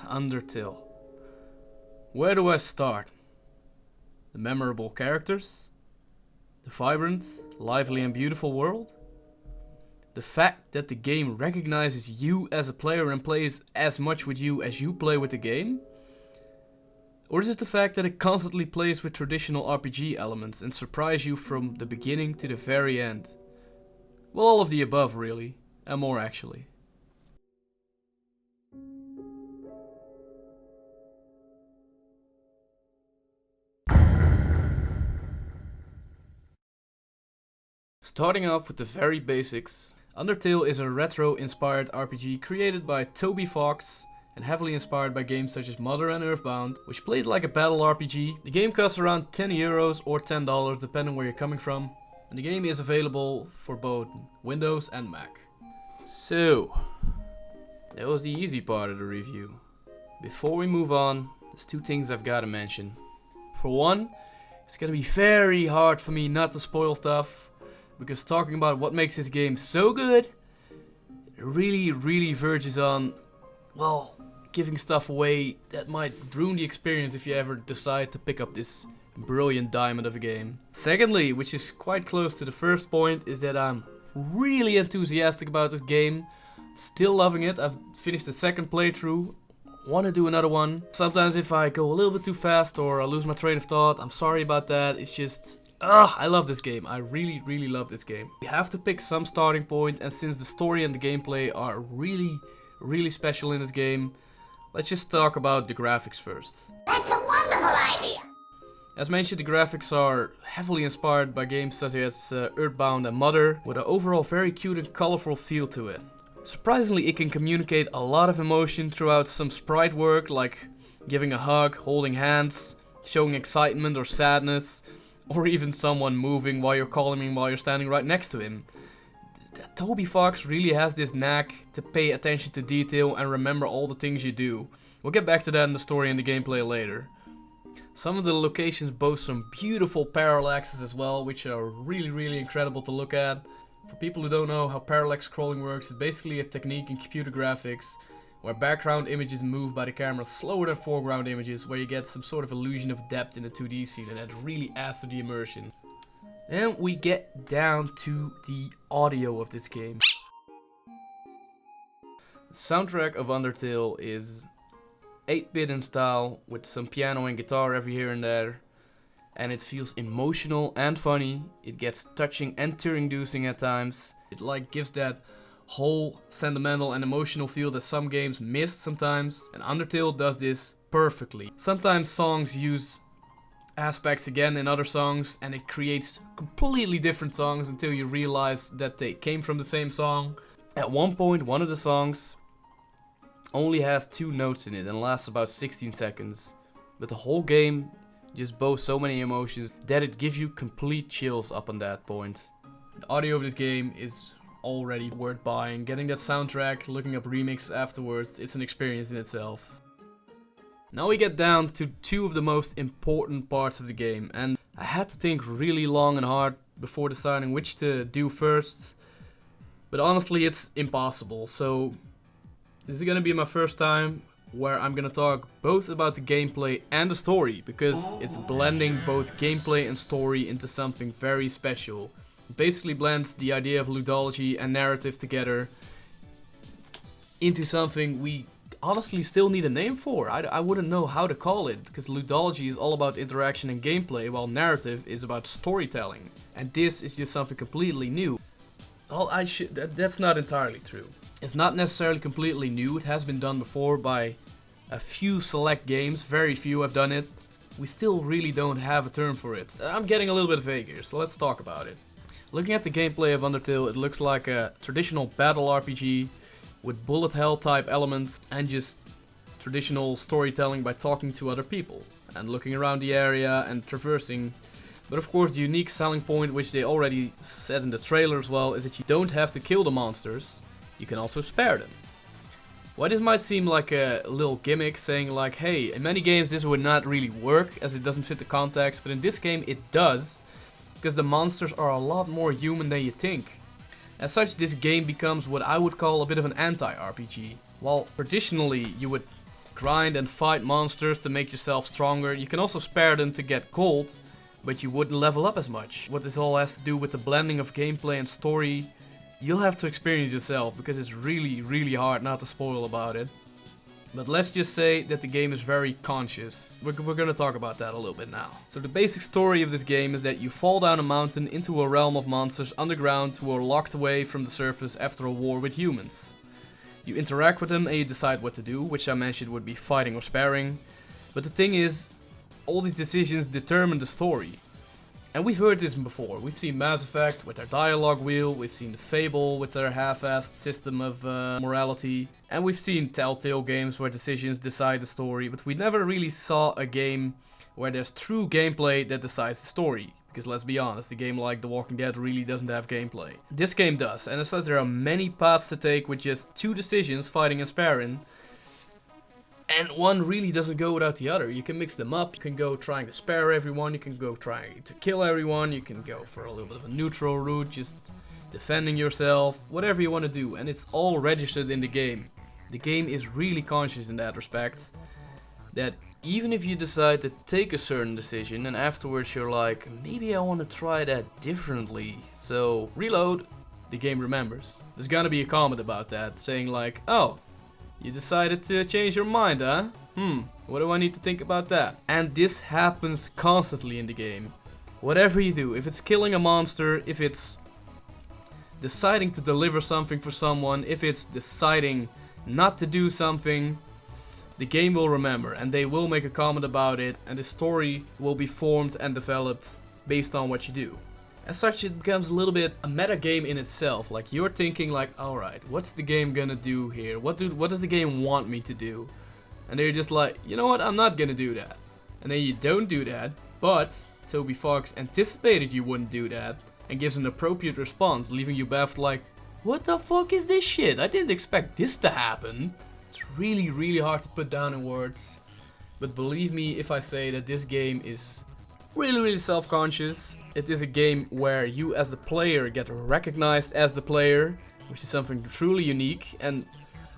Undertale. Where do I start? The memorable characters? The vibrant, lively and beautiful world? The fact that the game recognizes you as a player and plays as much with you as you play with the game? Or is it the fact that it constantly plays with traditional RPG elements and surprise you from the beginning to the very end? Well, all of the above really, and more actually. Starting off with the very basics, Undertale is a retro-inspired RPG created by Toby Fox and heavily inspired by games such as Mother and Earthbound, which plays like a battle RPG. The game costs around €10 or $10 depending where you're coming from, and the game is available for both Windows and Mac. So, that was the easy part of the review. Before we move on, there's two things I've got to mention. For one, it's gonna be very hard for me not to spoil stuff, because talking about what makes this game so good, it really verges on, well, giving stuff away that might ruin the experience if you ever decide to pick up this brilliant diamond of a game. Secondly, which is quite close to the first point, is that I'm really enthusiastic about this game. Still loving it. I've finished the second playthrough. Want to do another one. Sometimes if I go a little bit too fast or I lose my train of thought, I'm sorry about that. It's just... I love this game. I really love this game. You have to pick some starting point, and since the story and the gameplay are really special in this game, let's just talk about the graphics first. That's a wonderful idea! As mentioned, the graphics are heavily inspired by games such as Earthbound and Mother, with an overall very cute and colorful feel to it. Surprisingly, it can communicate a lot of emotion throughout some sprite work, like giving a hug, holding hands, showing excitement or sadness, or even someone moving while you're calling him while you're standing right next to him. Toby Fox really has this knack to pay attention to detail and remember all the things you do. We'll get back to that in the story and the gameplay later. Some of the locations boast some beautiful parallaxes as well, which are really incredible to look at. For people who don't know how parallax scrolling works, it's basically a technique in computer graphics where background images move by the camera slower than foreground images, where you get some sort of illusion of depth in the 2D scene, and that really adds to the immersion. Then we get down to the audio of this game. The soundtrack of Undertale is 8-bit in style, with some piano and guitar every here and there, and it feels emotional and funny. It gets touching and tear-inducing at times. It gives that whole sentimental and emotional feel that some games miss sometimes, and Undertale does this perfectly. Sometimes songs use aspects again in other songs, and it creates completely different songs until you realize that they came from the same song. At one point, one of the songs only has 2 notes in it and lasts about 16 seconds, but the whole game just boasts so many emotions that it gives you complete chills up on that point. The audio of this game is already worth buying. Getting that soundtrack, looking up remixes afterwards, it's an experience in itself. Now we get down to 2 of the most important parts of the game, and I had to think really long and hard before deciding which to do first, but honestly it's impossible. So this is gonna be my first time where I'm gonna talk both about the gameplay and the story, because it's blending both gameplay and story into something very special. It basically blends the idea of ludology and narrative together into something we honestly still need a name for. I wouldn't know how to call it, because ludology is all about interaction and gameplay, while narrative is about storytelling. And this is just something completely new. Well, that's not entirely true. It's not necessarily completely new. It has been done before by a few select games. Very few have done it. We still really don't have a term for it. I'm getting a little bit vague here, so let's talk about it. Looking at the gameplay of Undertale, it looks like a traditional battle RPG with bullet hell type elements and just traditional storytelling by talking to other people and looking around the area and traversing. But of course the unique selling point, which they already said in the trailer as well, is that you don't have to kill the monsters, you can also spare them. While this might seem like a little gimmick, saying like, hey, in many games this would not really work as it doesn't fit the context, but in this game it does, because the monsters are a lot more human than you think. As such, this game becomes what I would call a bit of an anti-RPG. While traditionally you would grind and fight monsters to make yourself stronger. You can also spare them to get gold, but you wouldn't level up as much. What this all has to do with the blending of gameplay and story, you'll have to experience yourself, because it's really hard not to spoil about it. But let's just say that the game is very conscious. We're gonna talk about that a little bit now. So the basic story of this game is that you fall down a mountain into a realm of monsters underground who are locked away from the surface after a war with humans. You interact with them and you decide what to do, which I mentioned would be fighting or sparing. But the thing is, all these decisions determine the story. And we've heard this before. We've seen Mass Effect with their dialogue wheel, we've seen the Fable with their half-assed system of morality, and we've seen Telltale games where decisions decide the story, but we never really saw a game where there's true gameplay that decides the story. Because let's be honest, a game like The Walking Dead really doesn't have gameplay. This game does, and as such there are many paths to take with just 2 decisions, fighting and sparing. And one really doesn't go without the other. You can mix them up, you can go trying to spare everyone, you can go trying to kill everyone, you can go for a little bit of a neutral route, just defending yourself, whatever you want to do. And it's all registered in the game. The game is really conscious in that respect. That even if you decide to take a certain decision and afterwards you're like, maybe I want to try that differently, so reload, the game remembers. There's gonna be a comment about that, saying like, oh, you decided to change your mind, huh? What do I need to think about that? And this happens constantly in the game. Whatever you do, if it's killing a monster, if it's deciding to deliver something for someone, if it's deciding not to do something, the game will remember and they will make a comment about it, and the story will be formed and developed based on what you do. As such, it becomes a little bit a meta game in itself. Like, you're thinking like, alright, what's the game gonna do here? What does the game want me to do? And they're just like, you know what, I'm not gonna do that. And then you don't do that, but Toby Fox anticipated you wouldn't do that and gives an appropriate response, leaving you baffled like, what the fuck is this shit? I didn't expect this to happen. It's really hard to put down in words. But believe me if I say that this game is really self-conscious. It is a game where you as the player get recognized as the player, which is something truly unique. And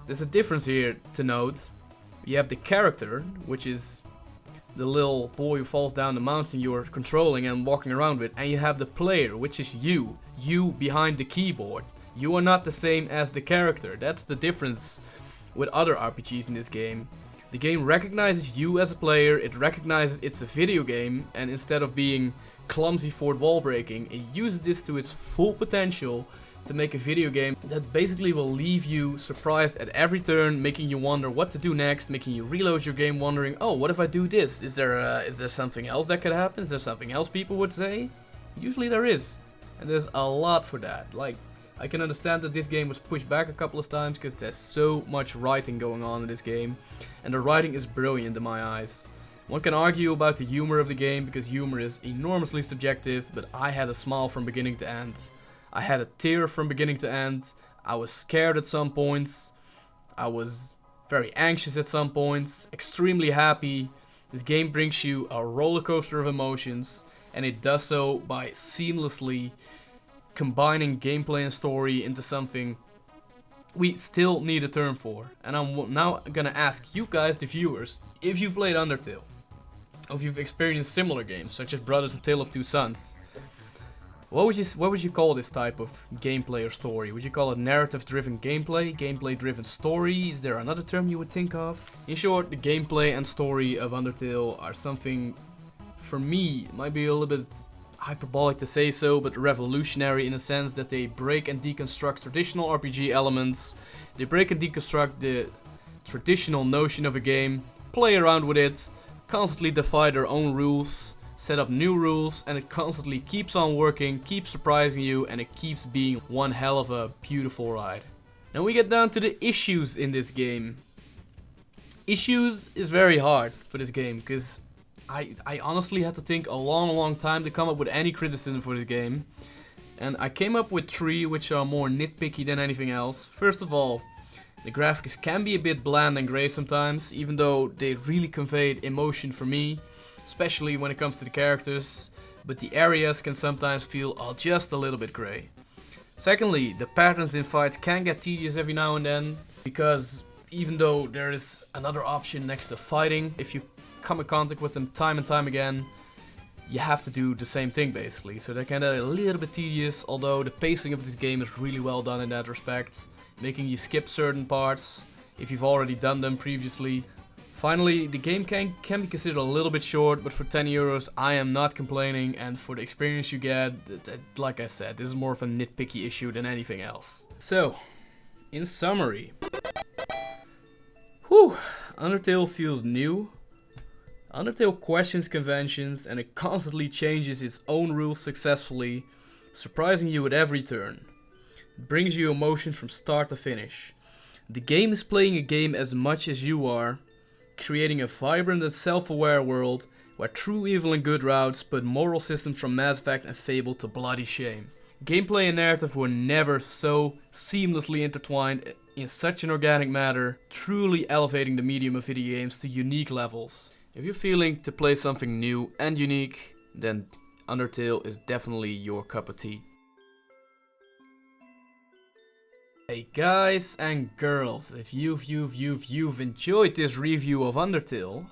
there's a difference here to note. You have the character, which is the little boy who falls down the mountain you're controlling and walking around with, and you have the player, which is you behind the keyboard. You are not the same as the character. That's the difference with other RPGs in this game. The game recognizes you as a player, it recognizes it's a video game, and instead of being clumsy fourth wall breaking, it uses this to its full potential to make a video game that basically will leave you surprised at every turn, making you wonder what to do next, making you reload your game wondering, oh, what if I do this? Is there something else that could happen? Is there something else people would say? Usually there is, and there's a lot for that. Like, I can understand that this game was pushed back a couple of times because there's so much writing going on in this game, and the writing is brilliant in my eyes. One can argue about the humor of the game because humor is enormously subjective, but I had a smile from beginning to end. I had a tear from beginning to end. I was scared at some points. I was very anxious at some points, extremely happy. This game brings you a roller coaster of emotions, and it does so by seamlessly combining gameplay and story into something we still need a term for. And I'm now gonna ask you guys, the viewers, if you've played Undertale, or if you've experienced similar games such as Brothers: A Tale of Two Sons, what would you call this type of gameplay or story? Would you call it narrative-driven gameplay, gameplay-driven story? Is there another term you would think of? In short, the gameplay and story of Undertale are something, for me, it might be a little bit hyperbolic to say so, but revolutionary in a sense that they break and deconstruct traditional RPG elements. They break and deconstruct the traditional notion of a game, play around with it, constantly defy their own rules, set up new rules, and it constantly keeps on working, keeps surprising you, and it keeps being one hell of a beautiful ride. Now we get down to the issues in this game. Issues is very hard for this game, because I honestly had to think a long time to come up with any criticism for this game. And I came up with 3 which are more nitpicky than anything else. First of all, the graphics can be a bit bland and grey sometimes, even though they really conveyed emotion for me, especially when it comes to the characters, but the areas can sometimes feel just a little bit grey. Secondly, the patterns in fights can get tedious every now and then, because even though there is another option next to fighting. If you come in contact with them time and time again, you have to do the same thing basically. So they're kind of a little bit tedious, although the pacing of this game is really well done in that respect, making you skip certain parts if you've already done them previously. Finally, the game can be considered a little bit short, but for 10 euros I am not complaining, and for the experience you get, like I said, this is more of a nitpicky issue than anything else. So, in summary, Undertale feels new. Undertale questions conventions and it constantly changes its own rules successfully, surprising you at every turn. It brings you emotion from start to finish. The game is playing a game as much as you are, creating a vibrant and self-aware world where true evil and good routes put moral systems from Mass Effect and Fable to bloody shame. Gameplay and narrative were never so seamlessly intertwined in such an organic manner, truly elevating the medium of video games to unique levels. If you're feeling to play something new and unique, then Undertale is definitely your cup of tea. Hey guys and girls, if you've enjoyed this review of Undertale,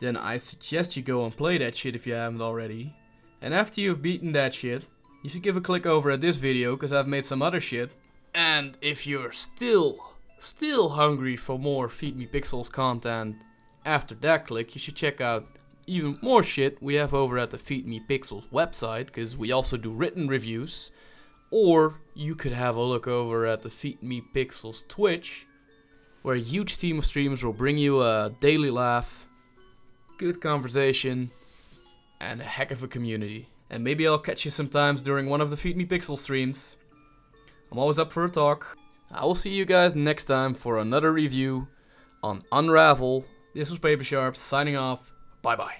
then I suggest you go and play that shit if you haven't already. And after you've beaten that shit, you should give a click over at this video, cause I've made some other shit. And if you're still hungry for more Feed Me Pixels content after that click, you should check out even more shit we have over at the Feed Me Pixels website, cause we also do written reviews. Or you could have a look over at the Feed Me Pixels Twitch, where a huge team of streamers will bring you a daily laugh, good conversation, and a heck of a community. And maybe I'll catch you sometimes during one of the Feed Me Pixels streams. I'm always up for a talk. I will see you guys next time for another review on Unravel. This was Paper Sharp signing off. Bye bye.